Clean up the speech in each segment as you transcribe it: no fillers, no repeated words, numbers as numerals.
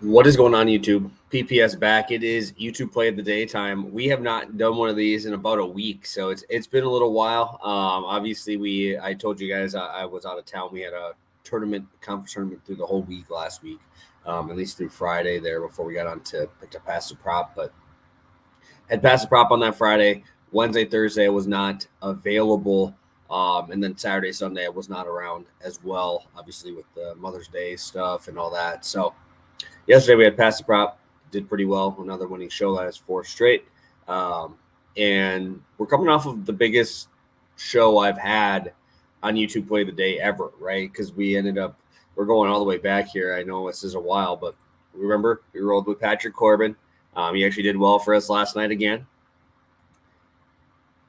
What is going on, YouTube? PPS back. It is YouTube Play of the Day time. We have not done one of these in about a week, so it's been a little while. Obviously, I told you guys I was out of town. We had a conference tournament through the whole week last week, at least through Friday there before we got on to pass the prop. But had passed the prop on that Friday. Wednesday, Thursday I was not available. And then Saturday, Sunday I was not around as well, obviously with the Mother's Day stuff and all that. So yesterday we had passed the prop, did pretty well. Another winning show, that is 4 straight. And we're coming off of the biggest show I've had on YouTube Play of the Day ever, right? Because we're going all the way back here. I know this is a while, but remember, we rolled with Patrick Corbin. He actually did well for us last night again.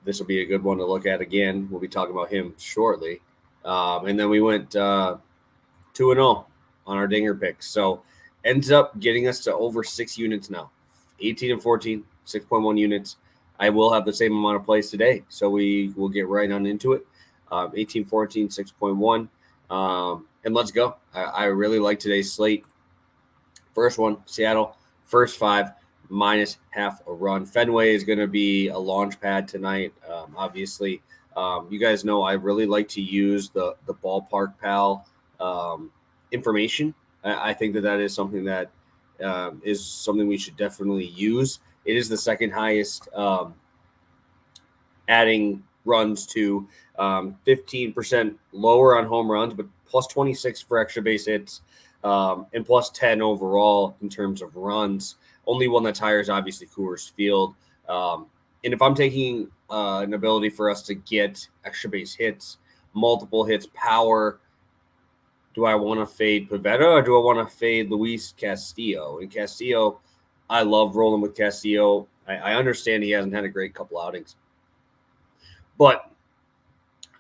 This will be a good one to look at again. We'll be talking about him shortly. And then we went 2-0 on our dinger picks. So ends up getting us to over 6 units now. 18 and 14, 6.1 units. I will have the same amount of plays today, so we will get right on into it. 18, 14, 6.1. And let's go. I really like today's slate. First one, Seattle, first 5, minus half a run. Fenway is going to be a launch pad tonight. Obviously, you guys know I really like to use the ballpark pal information. I think that is something that is something we should definitely use. It is the second highest adding runs to 15% lower on home runs, but plus 26 for extra base hits and plus 10 overall in terms of runs. Only one that's higher is obviously Coors Field. And if I'm taking an ability for us to get extra base hits, multiple hits, power, do I want to fade Pivetta or do I want to fade Luis Castillo? And Castillo, I love rolling with Castillo. I understand he hasn't had a great couple outings, but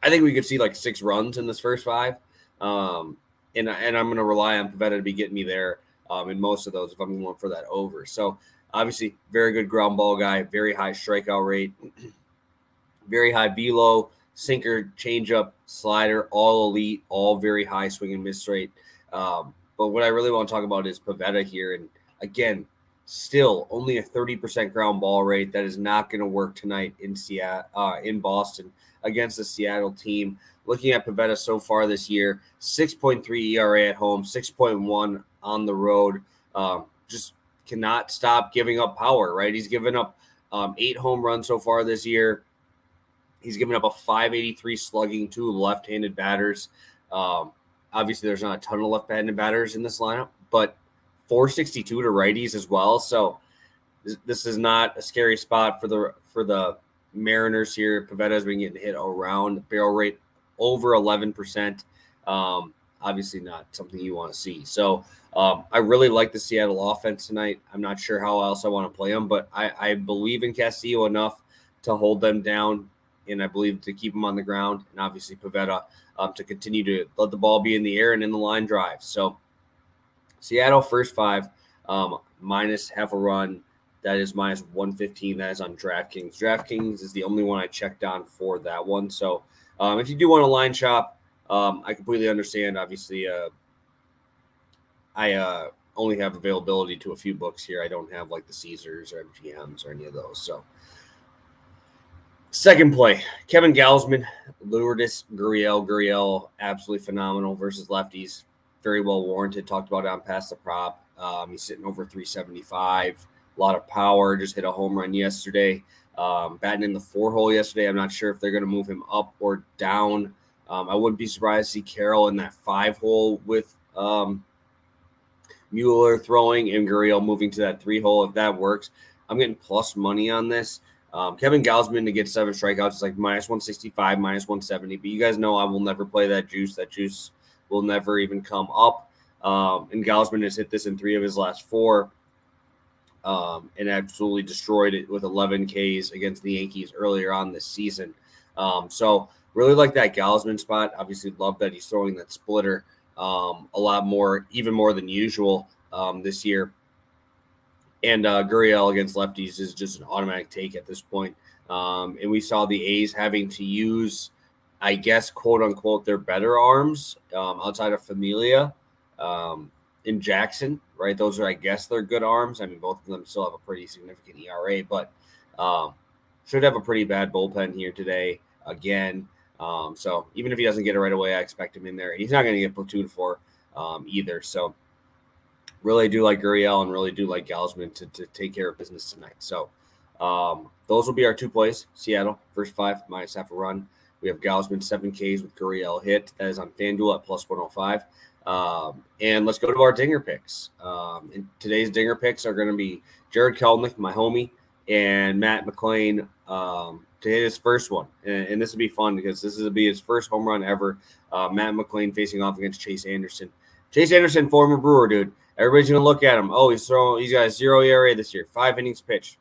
I think we could see like 6 runs in this first 5. And I'm going to rely on Pivetta to be getting me there in most of those if I'm going for that over. So obviously, very good ground ball guy, very high strikeout rate, very high velo, sinker, changeup, slider, all elite, all very high swing and miss rate. But what I really want to talk about is Pivetta here. And again, still only a 30% ground ball rate. That is not going to work tonight in Boston against the Seattle team. Looking at Pivetta so far this year, 6.3 ERA at home, 6.1 on the road. Just cannot stop giving up power, right? He's given up 8 home runs so far this year. He's given up a 583 slugging to left-handed batters. Obviously, there's not a ton of left-handed batters in this lineup, but 462 to righties as well. So this is not a scary spot for the Mariners here. Pivetta has been getting hit around. Barrel rate over 11%. Obviously not something you want to see. So I really like the Seattle offense tonight. I'm not sure how else I want to play them, but I believe in Castillo enough to hold them down, and I believe to keep them on the ground, and obviously Pivetta to continue to let the ball be in the air and in the line drive. So Seattle first 5, minus half a run. That is minus 115. That is on DraftKings. DraftKings is the only one I checked on for that one. So if you do want a line shop, I completely understand. Obviously, I only have availability to a few books here. I don't have like the Caesars or MGMs or any of those. So second play, Kevin Gausman, Lourdes Gurriel. Gurriel, absolutely phenomenal versus lefties. Very well warranted. Talked about it on Past the Prop. He's sitting over 375. A lot of power. Just hit a home run yesterday. Batting in the 4-hole yesterday. I'm not sure if they're going to move him up or down. I wouldn't be surprised to see Carroll in that 5-hole with Mueller throwing and Gurriel moving to that 3-hole if that works. I'm getting plus money on this. Kevin Gausman to get 7 strikeouts is like minus 165, minus 170. But you guys know I will never play that juice. That juice will never even come up. And Gausman has hit this in 3 of his last 4 and absolutely destroyed it with 11 Ks against the Yankees earlier on this season. So really like that Gausman spot. Obviously love that he's throwing that splitter a lot more, even more than usual this year. And Gurriel against lefties is just an automatic take at this point. And we saw the A's having to use, I guess, quote unquote, their better arms outside of Familia. in Jackson, right? Those are, I guess, they're good arms. I mean, both of them still have a pretty significant ERA, but should have a pretty bad bullpen here today again. So even if he doesn't get it right away, I expect him in there. He's not going to get platooned for either. So really do like Gurriel and really do like Gausman to take care of business tonight. So those will be our 2 plays. Seattle, first 5, minus half a run. We have Gausman 7 Ks with Gurriel hit. That is on FanDuel at plus 105. And let's go to our dinger picks. And today's dinger picks are going to be Jared Kelenic, my homie, and Matt McLain to hit his first one. And this will be fun because this will be his first home run ever. Matt McLain facing off against Chase Anderson. Chase Anderson, former Brewer, dude. Everybody's going to look at him. Oh, he's got a 0 ERA this year, 5 innings pitched.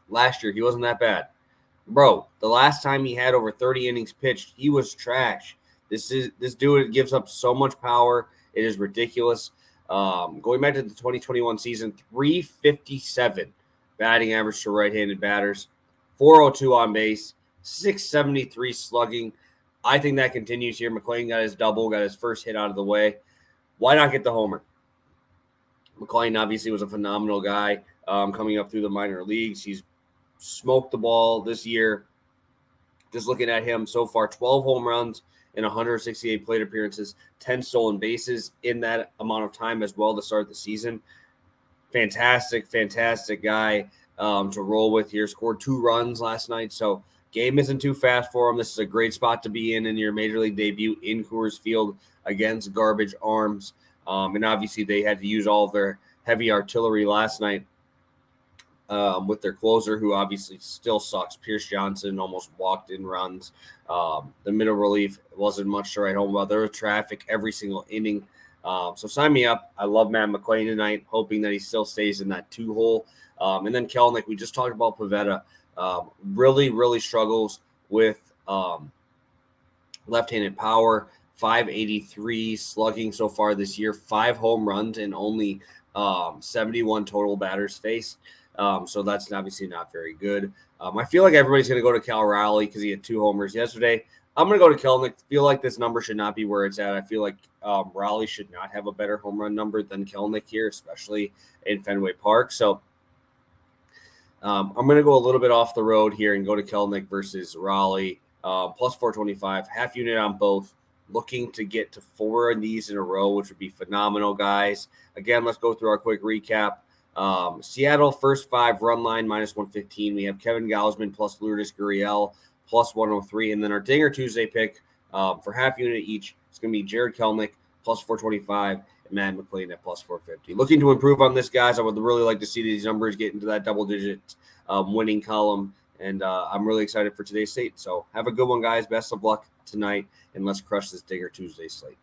Last year, he wasn't that bad. Bro, the last time he had over 30 innings pitched, he was trash. This dude gives up so much power. It is ridiculous. Going back to the 2021 season, 357 batting average to right-handed batters, 402 on base, 673 slugging. I think that continues here. McLain got his double, got his first hit out of the way. Why not get the homer? McLain obviously was a phenomenal guy coming up through the minor leagues. He's smoked the ball this year. Just looking at him so far, 12 home runs in 168 plate appearances, 10 stolen bases in that amount of time as well to start the season. Fantastic guy to roll with here. Scored 2 runs last night, so game isn't too fast for him. This is a great spot to be in your major league debut in Coors Field against garbage arms. And obviously they had to use all of their heavy artillery last night with their closer, who obviously still sucks. Pierce Johnson almost walked in runs. The middle relief wasn't much to write home about. There was traffic every single inning. So sign me up. I love Matt McLain tonight, hoping that he still stays in that 2-hole. And then Kelenic, we just talked about Pivetta. Really struggles with left-handed power. 583 slugging so far this year, 5 home runs and only 71 total batters faced. So that's obviously not very good. I feel like everybody's going to go to Cal Raleigh because he had 2 homers yesterday. I'm going to go to Kelenic. Feel like this number should not be where it's at. I feel like Raleigh should not have a better home run number than Kelenic here, especially in Fenway Park. So I'm going to go a little bit off the road here and go to Kelenic versus Raleigh, plus 425, half unit on both. Looking to get to 4 of these in a row, which would be phenomenal, guys. Again, let's go through our quick recap. Seattle, first 5, run line, minus 115. We have Kevin Gausman plus Lourdes Gurriel, plus 103. And then our Dinger Tuesday pick for half unit each, it's going to be Jared Kelenic, plus 425, and Matt McLain at plus 450. Looking to improve on this, guys. I would really like to see these numbers get into that double-digit winning column. And I'm really excited for today's slate. So have a good one, guys. Best of luck tonight, and let's crush this Dinger Tuesday slate.